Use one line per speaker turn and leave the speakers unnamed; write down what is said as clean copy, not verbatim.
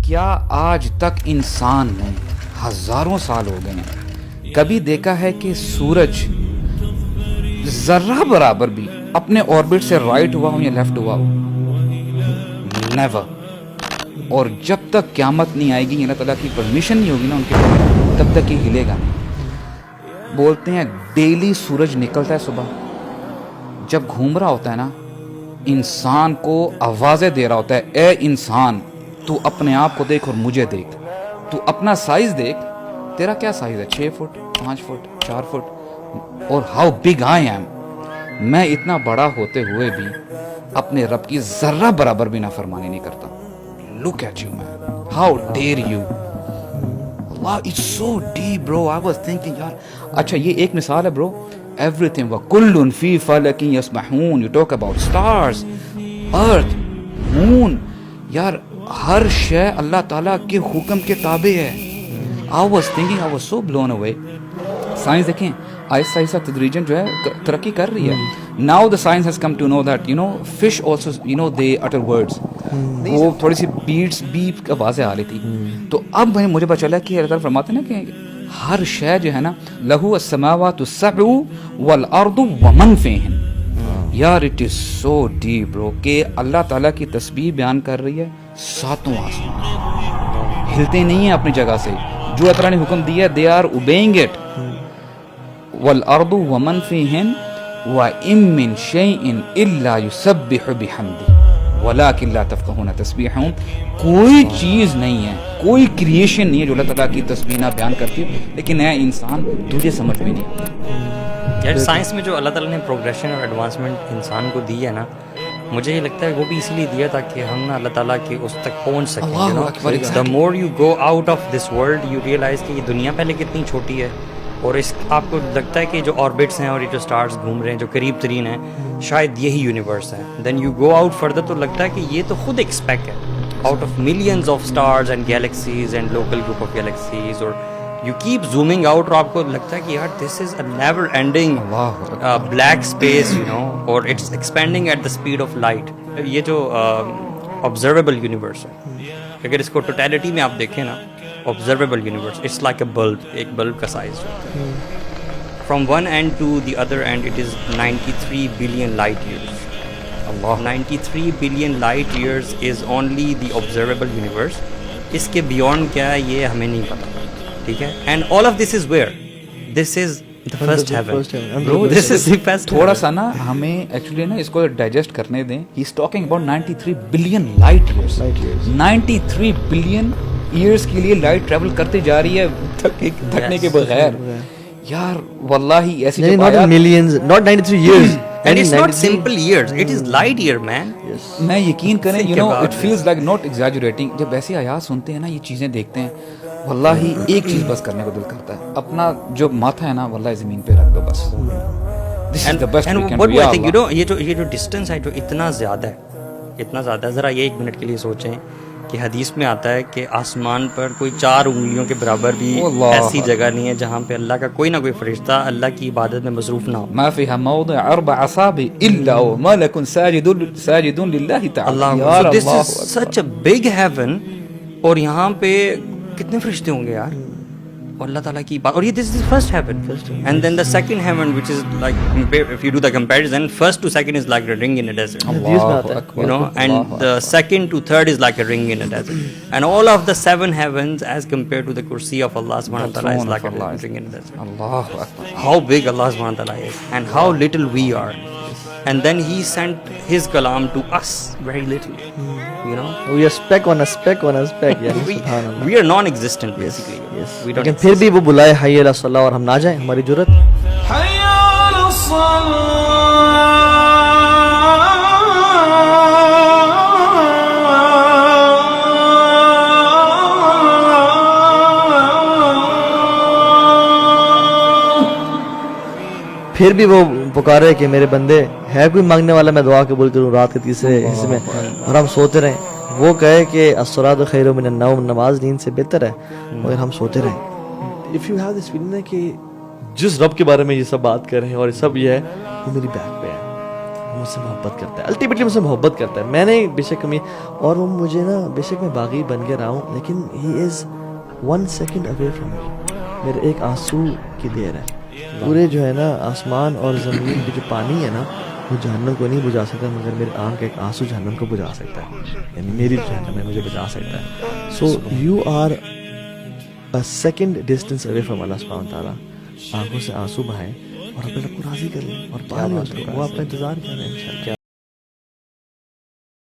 کیا آج تک انسان نے ہزاروں سال ہو گئے ہیں کبھی دیکھا ہے کہ سورج ذرہ برابر بھی اپنے آربٹ سے رائٹ ہوا ہو یا لیفٹ ہوا ہو؟ نیور. اور جب تک قیامت نہیں آئے گی، اللہ تعالیٰ کی پرمیشن نہیں ہوگی نا ان کے پاس، تب تک یہ ہلے گا نہیں. بولتے ہیں ڈیلی سورج نکلتا ہے صبح، جب گھوم رہا ہوتا ہے نا، انسان کو آوازیں دے رہا ہوتا ہے، اے انسان تو اپنے آپ کو دیکھ اور مجھے دیکھ، تو اپنا سائز دیکھ، تیرا کیا سائز ہے، 6 فٹ 5 فٹ 4 فٹ، اور ہاؤ بگ آئی ایم، میں اتنا بڑا ہوتے ہوئے بھی اپنے رب کی ذرہ برابر بھی نافرمانی نہیں کرتا. Look at you man, how dare you. Allah, it's so deep bro. I was thinking یار اچھا یہ ایک مثال ہے bro. Everything وَكُلٌّ فِي فَلَكٍ يَسْبَحُونَ. You talk about stars, earth, moon. یار ہر شے اللہ تعالیٰ کے حکم کے تابع ہے. I was thinking, I was so blown away. Science دیکھیں آہستہ آہستہ تدریجاً جو ہے ترقی کر رہی ہے. Now the science has come to know that fish also they utter words. وہ تھوڑی سی بیٹس بیپ آوازیں آ رہی تھی. تو اب مجھے پتا چلا کہ اللہ تعالیٰ فرماتے ہیں نا کہ ہر شے جو ہے نا لہو السماوات السبع والارض ومن فیہن. یار اٹ از سو ڈیپ برو کہ اللہ تعالیٰ کی تسبیح بیان کر رہی ہے ساتوں آسمان ہلتے نہیں ہیں اپنی جگہ سے. جو اللہ تعالیٰ نے حکم دیا they are obeying it. والارض ومن فیہن وَإِن مِّن شَيْءٍ إِلَّا يُسَبِّحُ بِحَمْدِهِ وَلَٰكِن لَّا تَفْقَهُونَ تَسْبِيحَهُم. کوئی چیز نہیں ہے، کوئی کریشن نہیں ہے جو اللہ تعالیٰ کی تسبیح نہ بیان کرتی ہے، لیکن اے انسان تجھے سمجھ میں نہیں آتا.
یار سائنس میں جو اللہ تعالیٰ نے پروگریشن اور ایڈوانسمنٹ انسان کو دی ہے نا، مجھے یہ لگتا ہے وہ بھی اس لیے دیا تاکہ ہم نا اللہ تعالیٰ کے اس تک پہنچ سکیں. The more you go out of this world you realise کہ یہ دنیا پہلے کتنی چھوٹی ہے، اور اس آپ کو لگتا ہے کہ جو آربٹس ہیں اور یہ جو اسٹارز گھوم رہے ہیں جو قریب ترین ہیں شاید یہی یونیورس ہے. Then you go out further تو لگتا ہے کہ یہ تو خود ایک اسپیک ہے out of millions of stars and galaxies and local group of galaxies. اور یو کیپ زومنگ آؤٹ اور آپ کو لگتا ہے کہ یار this is a never ending black space اور it's expanding at the speed of light. یہ جو آبزرویبل یونیورس ہے، اگر اس کو ٹوٹیلٹی میں آپ دیکھیں نا، observable universe, it's like a bulb, ایک bulb کا size جو ہے. From one end to the other end it is 93 billion light years. Allah. 93 billion light years is only the observable universe. اس کے beyond کیا ہے یہ ہمیں نہیں پتا، ٹھیک ہے. And all of this is where? This is the first heaven. Bro, this is the first.
تھوڑا سا نا ہمیں ایکچولی نا اس کو ڈائجسٹ کرنے دیں. He's talking about 93 billion light years. 93 billion years کے لیے لائٹ ٹریول کرتے جا رہی ہے تھکنے کے بغیر. یار واللہ ایسی
not millions, not 93 years.
And it's not simple years, it is light year man.
میں یقین کریں it feels like not exaggerating. جب ایسی آیات سنتے ہیں نا، یہ چیزیں دیکھتے ہیں، واللہ ایک چیز بس کرنے کو دل کرتا ہے، اپنا جو ماتھا ہے نا واللہ زمین پہ رکھ دو بس. This is the best we can do.
What do I think, یہ جو ڈسٹینس ہے جو اتنا زیادہ ہے، ذرا یہ 1 منٹ کے لیے سوچیں کہ حدیث میں آتا ہے کہ آسمان پر کوئی 4 انگلیوں کے برابر بھی ایسی جگہ نہیں ہے جہاں پہ اللہ کا کوئی نہ کوئی فرشتہ اللہ کی عبادت میں مصروف نہ ہو.
ما فيها موضع 4 أصابع إلا وملك ساجد لله تعالى.
اللہ. So this is such a big heaven، اور یہاں پہ کتنے فرشتے ہوں گے یار، اور اللہ تعالیٰ کی بات. اور یہ this is the first heaven. And then the second heaven which is like, if you do the comparison, first to second is like a ring in a desert. And the second to third is like a ring in a desert. And all of the 7 heavens as compared to the kursi of Allah subhanahu wa ta'ala is like a ring in a desert.
Allahu Akbar.
How big Allah subhanahu wa ta'ala is and how little we are. And then he sent his kalam to us very little.
We are speck on a speck on a speck.
We are non-existent basically.
Yes. لیکن پھر بھی وہ بلائے حی علی الصلاۃ اور ہم نہ جائیں، ہماری جرت.
حی علی الصلاۃ.
پھر بھی وہ پکارے کہ میرے بندے ہے کوئی مانگنے والا، میں دعا قبول کروں رات کے تیسرے حصے میں، اور ہم سوتے رہیں. وہ کہے کہ الصلاۃ خیر من النوم، نماز نیند سے بہتر ہے، مگر ہم سوتے رہیں. If you have this feeling کہ جس رب کے بارے میں یہ سب بات کر رہے ہیں اور یہ سب یہ ہے، وہ میری بیک پہ ہے، مجھ سے محبت کرتا ہے, الٹیمیٹلی مجھ سے محبت کرتا ہے. میں نے بے شک اور وہ مجھے نا بے شک میں باغی بن کے رہا ہوں, لیکن ہی از 1 second away from me. میرے ایک آنسو کی دیر ہے. پورے جو ہے نا آسمان اور زمین کی جو پانی ہے نا وہ جہنم کو نہیں بجھا سکتا, مگر میرے آنکھ کا ایک آنسو جہنم کو بجھا سکتا ہے, یعنی میری جہنم ہے مجھے بجھا سکتا ہے. So you are a second distance away from اللہ سبحانہ تعالیٰ. آنکھوں سے آنسو بہائیں اور اپنے رب کو راضی کر لیں اور پا لیں اس کو, وہ آپ کا انتظار کر رہے ہیں.
کیا